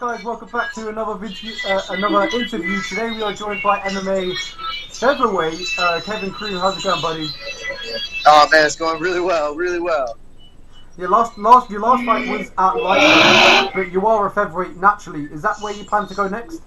Alright guys, welcome back to another video, another interview. Today we are joined by MMA featherweight Kevin Croom. How's it going, buddy? Oh man, it's going really well, really well. Your last fight was at lightweight, but you are a featherweight naturally. Is that where you plan to go next?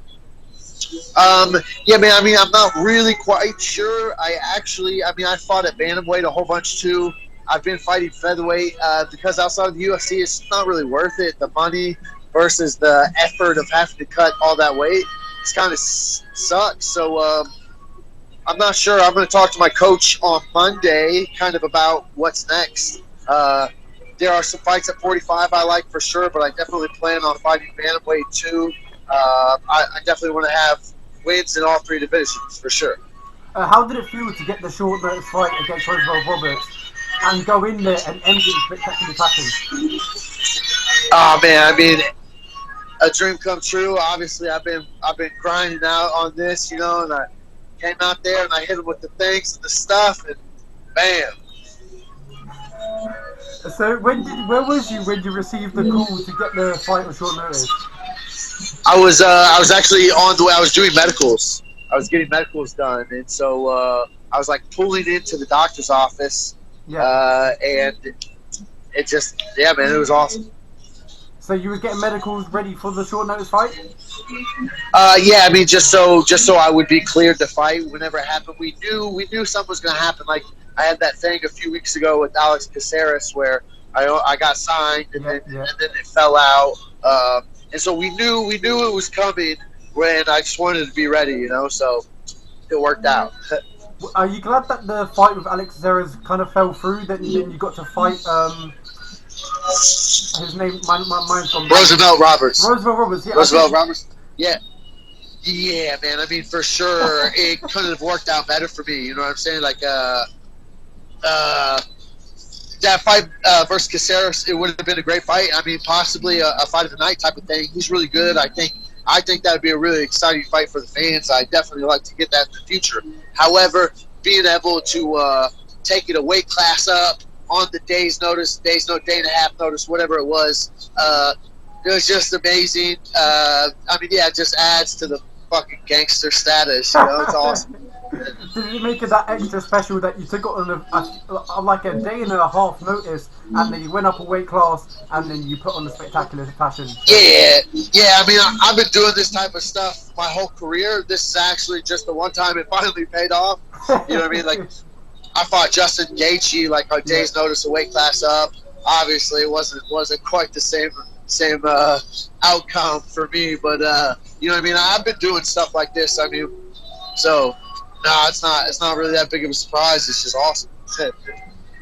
Yeah, man. I mean, I'm not really quite sure. I fought at bantamweight a whole bunch too. I've been fighting featherweight because outside of the UFC, it's not really worth it. The money versus the effort of having to cut all that weight, it's kind of sucks. So I'm not sure. I'm going to talk to my coach on Monday, kind of about what's next. There are some fights at 45 I like for sure, but I definitely plan on fighting bantamweight too. I definitely want to have wins in all three divisions for sure. How did it feel to get the short notice fight against Roosevelt Roberts and go in there and end it with spectacular fashion? Oh man, I mean, a dream come true. Obviously, I've been grinding out on this, and I came out there and I hit him with the things and the stuff, and bam. So where was you when you received the call to get the fight on short notice? I was actually on the way. I was doing medicals. I was getting medicals done, and so I was like pulling into the doctor's office. Yeah. And it just, yeah, man, it was awesome. So you was getting medicals ready for the short notice fight? Yeah, I mean, just so I would be cleared to fight whenever it happened. We knew something was going to happen. Like I had that thing a few weeks ago with Alex Caceres where I got signed and then it fell out. And so we knew it was coming when I just wanted to be ready, so it worked out. Are you glad that the fight with Alex Caceres kind of fell through? Then you got to fight his name, mine's gone. Roosevelt Roberts. Roosevelt Roberts, yeah. Roosevelt Roberts. Yeah. Yeah, man. I mean, for sure, it couldn't have worked out better for me. You know what I'm saying? Like, that fight versus Caceres, it would have been a great fight. I mean, possibly a fight of the night type of thing. He's really good. I think that would be a really exciting fight for the fans. I definitely like to get that in the future. However, being able to take it a weight class up on the day and a half notice, whatever it was just amazing. I mean, yeah, it just adds to the fucking gangster status. It's awesome. Did it make it that extra special that you took it on like a day and a half notice, and then you went up a weight class, and then you put on the spectacular fashion? Yeah. I mean, I've been doing this type of stuff my whole career. This is actually just the one time it finally paid off. You know what I mean? Like, I fought Justin Gaethje like a day's notice, a weight class up. Obviously, it wasn't quite the same outcome for me, but you know what I mean. I've been doing stuff like this. I mean, so. No, it's not really that big of a surprise. It's just awesome.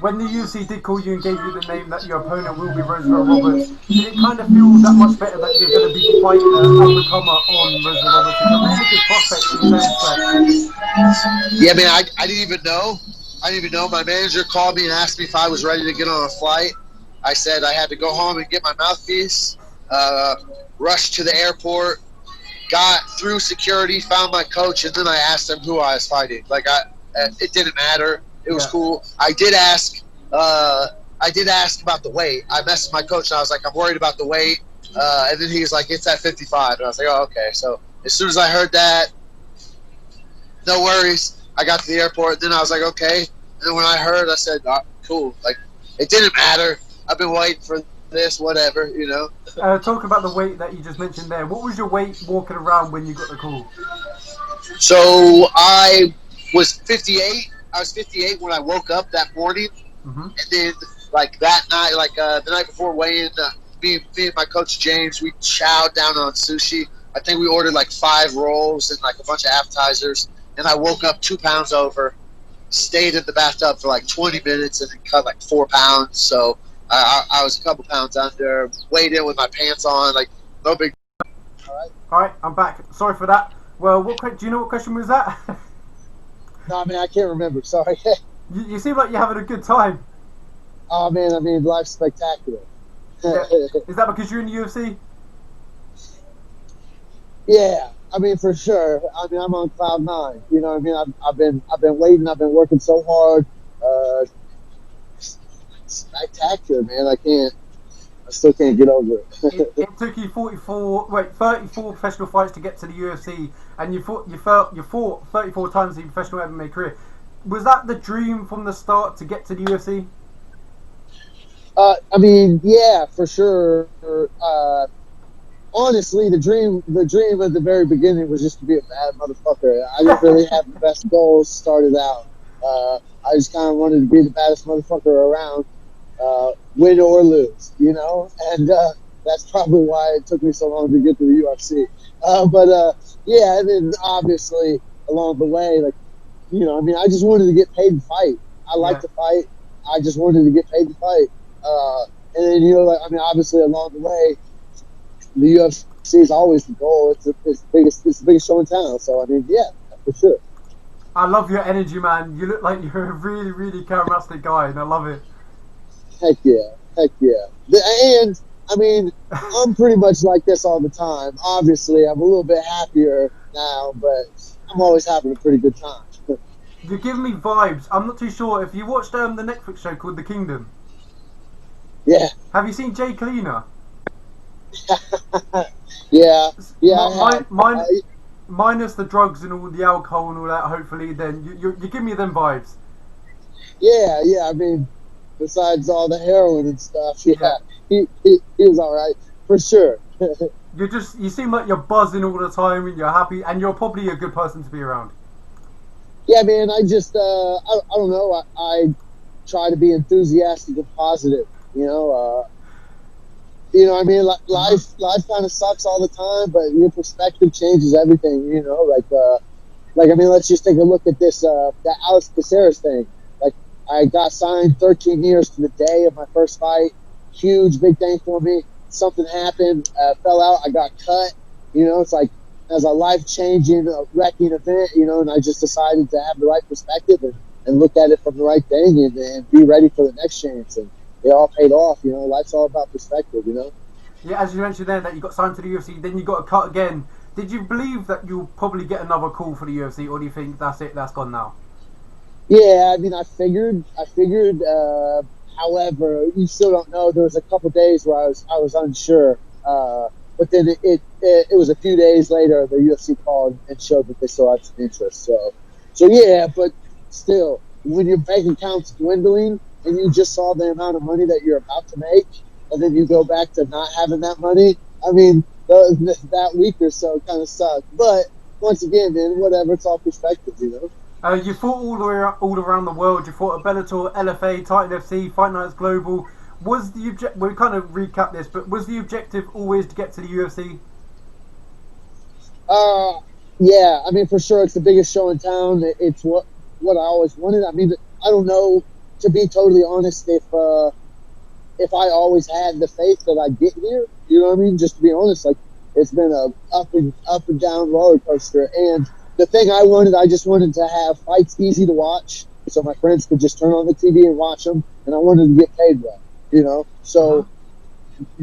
When the UFC did call you and gave you the name that your opponent will be Roosevelt Roberts, did it kind of feel that much better that you're going to be fighting an up-and-comer on Roosevelt Roberts? It's a really good prospect in his own respect. Yeah, man, I didn't even know. My manager called me and asked me if I was ready to get on a flight. I said I had to go home and get my mouthpiece, rush to the airport, got through security, found my coach, and then I asked him who I was fighting. Like it didn't matter. It was cool. I did ask about the weight. I messaged my coach and I was like, I'm worried about the weight. And then he was like, it's at 55. And I was like, oh, okay. So as soon as I heard that, no worries. I got to the airport. Then I was like, okay. And then when I heard, I said, oh, cool. Like it didn't matter. I've been waiting for this, whatever, Talk about the weight that you just mentioned there. What was your weight walking around when you got the call? So I was 58. I was 58 when I woke up that morning, and then like that night, like the night before weigh-in, me and my coach James, we chowed down on sushi. I think we ordered like 5 rolls and like a bunch of appetizers, and I woke up 2 pounds over, stayed in the bathtub for like 20 minutes, and then cut like 4 pounds. So. I was a couple pounds under, weighed in with my pants on, like no big. All right, I'm back. Sorry for that. Well, do you know what question was that? No, man, I can't remember. Sorry. You seem like you're having a good time. Oh man, I mean, life's spectacular. Yeah. Is that because you're in the UFC? Yeah, I mean, for sure. I mean, I'm on cloud 9. You know what I mean? I've been waiting. I've been working so hard. Spectacular, man. I I still can't get over it. It took you 34 professional fights to get to the UFC, and you fought 34 times in your professional MMA career. Was that the dream from the start to get to the UFC? I mean, yeah, for sure. Honestly, the dream at the very beginning was just to be a bad motherfucker. I didn't really have the best goals started out. I just kind of wanted to be the baddest motherfucker around, win or lose, you know. And that's probably why it took me so long to get to the UFC. But yeah, and then obviously along the way, like, you know, I mean, I just wanted to get paid to fight. I like Yeah. to fight. I just wanted to get paid to fight. And then, you know, like, I mean, obviously along the way, the UFC is always the goal. It's the biggest show in town. So I mean, yeah, for sure. I love your energy, man. You look like you're a really, really charismatic guy, and I love it. Heck yeah, heck yeah. And I mean, I'm pretty much like this all the time. Obviously, I'm a little bit happier now, but I'm always having a pretty good time. You give me vibes. I'm not too sure if you watched the Netflix show called The Kingdom. Yeah, Have you seen Jay Cleaner? yeah, yeah. Minus the drugs and all the alcohol and all that. Hopefully, then you give me them vibes. Yeah. I mean, besides all the heroin and stuff, yeah, Yeah. he was all right for sure. You seem like you're buzzing all the time and you're happy and you're probably a good person to be around. Yeah, man. I just I don't know. I try to be enthusiastic and positive. You know, I mean, life kind of sucks all the time, but your perspective changes everything. You know, like I mean, let's just take a look at this that Alex Caceres thing. Like, I got signed 13 years to the day of my first fight. Huge, big thing for me. Something happened, fell out. I got cut. You know, it's like as a life-changing, wrecking event. You know, and I just decided to have the right perspective and look at it from the right thing and be ready for the next chance. And it all paid off. You know, life's all about perspective. You know. Yeah, as you mentioned then that you got signed to the UFC, then you got a cut again. Did you believe that you'll probably get another call for the UFC, or do you think that's it, that's gone now? Yeah, I mean, I figured. However, you still don't know. There was a couple days where I was unsure. But then it was a few days later the UFC called and showed that they still had some interest. So yeah, but still, when your bank account's dwindling and you just saw the amount of money that you're about to make, and then you go back to not having that money, I mean, that week or so kind of sucked. But once again, man, whatever, it's all perspective, you know. You fought all around the world. You fought at Bellator, LFA, Titan FC, Fight Nights Global. Was the we kind of recap this, but was the objective always to get to the UFC? Yeah, I mean, for sure, it's the biggest show in town. It's what I always wanted. I mean, I don't know, to be totally honest, if I always had the faith that I'd get here. You know what I mean? Just to be honest, like, it's been a up and down roller coaster. And the thing I just wanted to have fights easy to watch, so my friends could just turn on the TV and watch them, and I wanted to get paid well. You know, so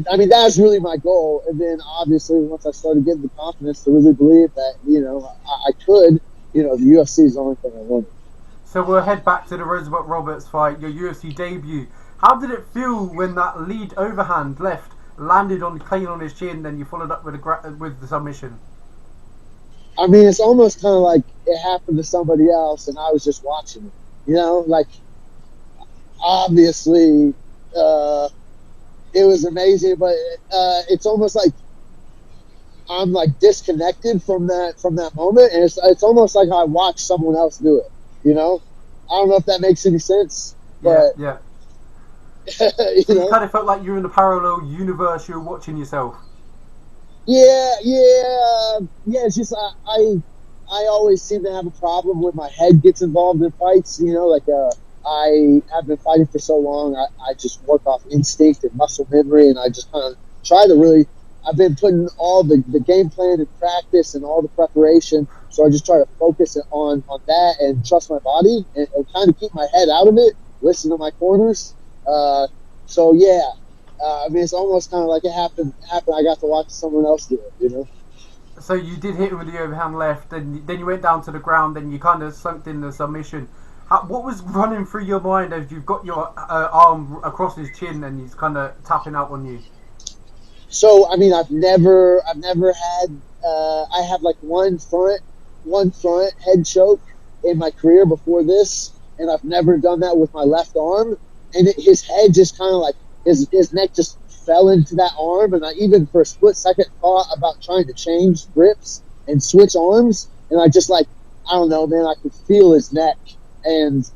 I mean, that's really my goal. And then obviously, once I started getting the confidence to really believe that, you know, I could, you know, the UFC is the only thing I wanted. So we'll head back to the Roosevelt Roberts fight, your UFC debut. How did it feel when that lead overhand left landed clean on his chin, then you followed up with the submission? I mean, it's almost kind of like it happened to somebody else, and I was just watching it. You know, like, obviously, it was amazing, but it's almost like I'm like disconnected from that moment, and it's almost like I watched someone else do it. You know, I don't know if that makes any sense, but Yeah. you So you know, kind of felt like you were in a parallel universe. You were watching yourself. yeah. It's just I always seem to have a problem when my head gets involved in fights. You know, like I have been fighting for so long. I just work off instinct and muscle memory, and I just kind of try to really. I've been putting all the game plan and practice and all the preparation, so I just try to focus on that and trust my body and kind of keep my head out of it, listen to my corners. So yeah, I mean, it's almost kind of like it happened. I got to watch someone else do it, you know. So you did hit him with the overhand left, then you went down to the ground, then you kind of sunk in the submission. What was running through your mind as you've got your arm across his chin and he's kind of tapping out on you? So I mean, I've never had. I have like one front head choke in my career before this, and I've never done that with my left arm. And his head just kind of like his neck just fell into that arm, and I even for a split second thought about trying to change grips and switch arms, and I just like I don't know, man. I could feel his neck, and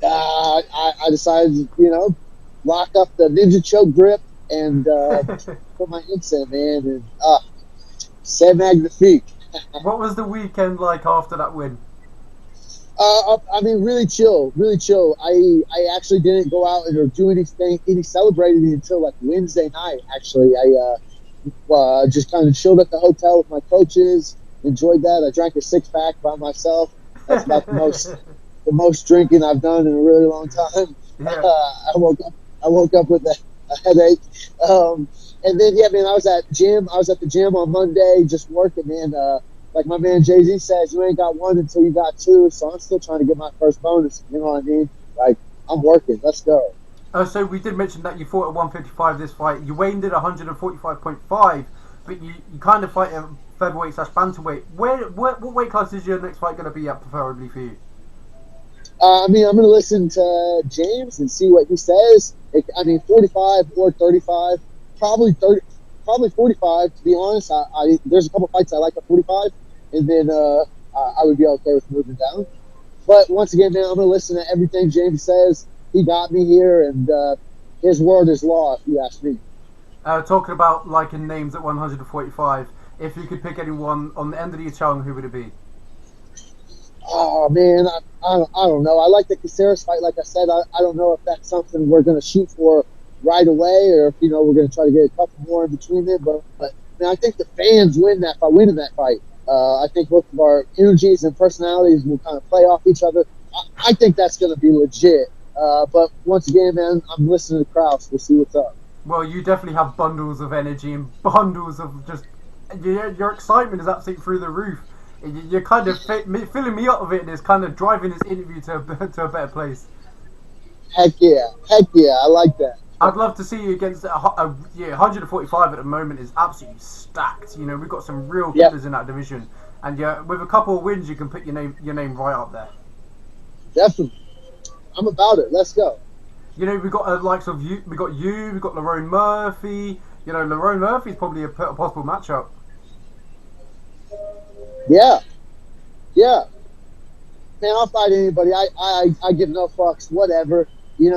I decided, lock up the ninja choke grip and put my inks in, man, and c'est magnifique. What was the weekend like after that win? I mean, really chill, really chill. I actually didn't go out or do anything, any celebrating until like Wednesday night. Actually, I just kind of chilled at the hotel with my coaches, enjoyed that. I drank a 6-pack by myself. That's about the most drinking I've done in a really long time. Yeah. I woke up with a headache. And then yeah, man, I was at the gym on Monday, just working, man. Like my man Jay-Z says, you ain't got one until you got two. So I'm still trying to get my first bonus. You know what I mean? Like I'm working. Let's go. So we did mention that you fought at 155 this fight. You weighed in at 145.5, but you kind of fight at featherweight / bantamweight. What weight class is your next fight going to be at, preferably for you? I mean, I'm going to listen to James and see what he says. 45 or 35, probably 30, probably 45. To be honest, there's a couple fights I like at 45, and then I would be okay with moving down. But once again, man, I'm going to listen to everything James says. He got me here, and his word is law, if you ask me. Talking about liking names at 145, if you could pick anyone on the end of your tongue, who would it be? Oh man, I don't know. I like the Caceres fight. Like I said, I don't know if that's something we're going to shoot for right away, or if we're going to try to get a couple more in between them. But man, I think the fans win in that fight. I think both of our energies and personalities will kind of play off each other. I think that's going to be legit. But once again, man, I'm listening to Kraus. We'll see what's up. Well, you definitely have bundles of energy and bundles of just your excitement is absolutely through the roof. You're kind of filling me up with it, and it's kind of driving this interview to a better place. Heck yeah, I like that. I'd love to see you against 145 at the moment is absolutely stacked. We've got some real killers in that division, and with a couple of wins, you can put your name right up there. Definitely, I'm about it. Let's go. We've got the likes of you. We've got Lerone Murphy. Lerone Murphy's probably a possible matchup. Yeah. Man, I'll fight anybody. I give no fucks, whatever. I mean,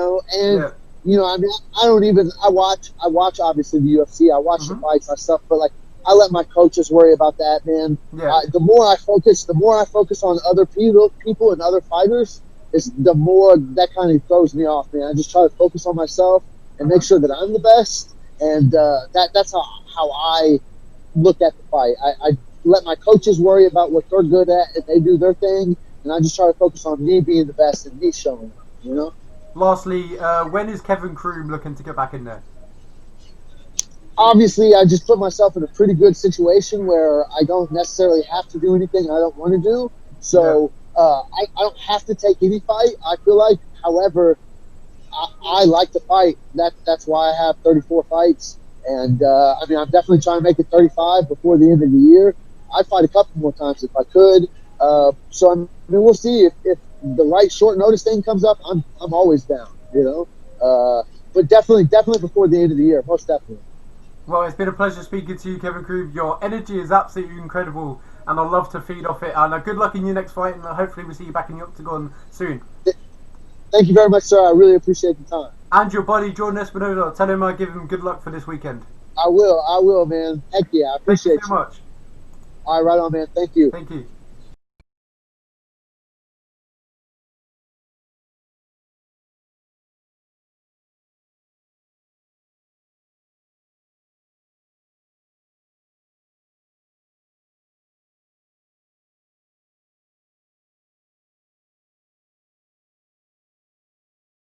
I watch obviously the UFC. I watch the fights and stuff, but like I let my coaches worry about that, man. Yeah. The more I focus on other people and other fighters, is the more that kind of throws me off, man. I just try to focus on myself and make sure that I'm the best, and that's how I look at the fight. I let my coaches worry about what they're good at and they do their thing, and I just try to focus on me being the best and me showing up, Lastly, when is Kevin Croom looking to get back in there? Obviously, I just put myself in a pretty good situation where I don't necessarily have to do anything I don't want to do. So I don't have to take any fight, I feel like. However, I like to fight. That's why I have 34 fights. And, I mean, I'm definitely trying to make it 35 before the end of the year. I'd fight a couple more times if I could. So, I mean, we'll see if the right short notice thing comes up. I'm always down, but definitely before the end of the year, most definitely. Well, it's been a pleasure speaking to you, Kevin Croom. Your energy is absolutely incredible, and I'd love to feed off it. And good luck in your next fight, and hopefully we'll see you back in the octagon soon. Thank you very much, sir. I really appreciate the time. And your buddy, Jordan Espinosa, tell him I give him good luck for this weekend. I will, man. Heck yeah, I appreciate you. Thank you so much. All right, right on, man. Thank you. Thank you.